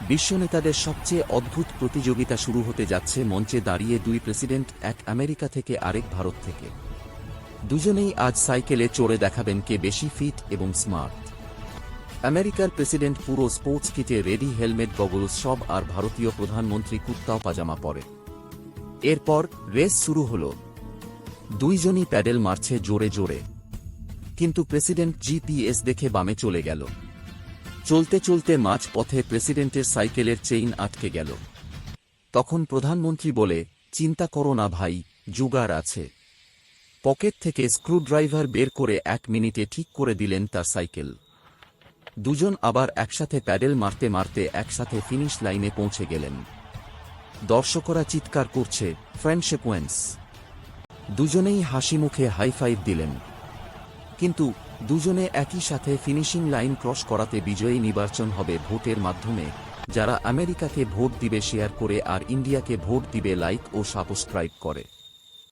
বিশ্বনেতাদের সবচেয়ে অদ্ভুত প্রতিযোগিতা শুরু হতে যাচ্ছে। মঞ্চে দাঁড়িয়ে দুই প্রেসিডেন্ট, এক আমেরিকা থেকে আরেক ভারত থেকে। দুজনেই আজ সাইকেলে চড়ে দেখাবেন কে বেশি ফিট এবং স্মার্ট। আমেরিকার প্রেসিডেন্ট পুরো স্পোর্টস কিটে রেডি, হেলমেট, গগলস সব, আর ভারতীয় প্রধানমন্ত্রী কুর্তা পাজামা পরে। এরপর রেস শুরু হল। দুইজনই প্যাডেল মারছে জোরে জোরে, কিন্তু প্রেসিডেন্ট জিপিএস দেখে বামে চলে গেল। চলতে চলতে মাঝ পথে প্রেসিডেন্টের সাইকেলের চেইন আটকে গেল। তখন প্রধানমন্ত্রী বলে, চিন্তা করো না ভাই, জুগাড় আছে। পকেট থেকে স্ক্রুড্রাইভার বের করে 1 মিনিটে ঠিক করে দিলেন তার সাইকেল। দুজন আবার একসাথে প্যাডেল মারতে মারতে একসাথে ফিনিশ লাইনে পৌঁছে গেলেন। দর্শকরা চিৎকার করছে, ফ্রেন্ডশিপ। দুজনেই হাসি মুখে হাইফাইভ দিলেন। কিন্তু দুজনে একই সাথে ফিনিশিং লাইন ক্রস করাতে বিজয়ী নির্বাচন হবে ভোটের মাধ্যমে। যারা আমেরিকাকে ভোট দিবে শেয়ার করে আর ইন্ডিয়াকে ভোট দিবে লাইক ও সাবস্ক্রাইব করে।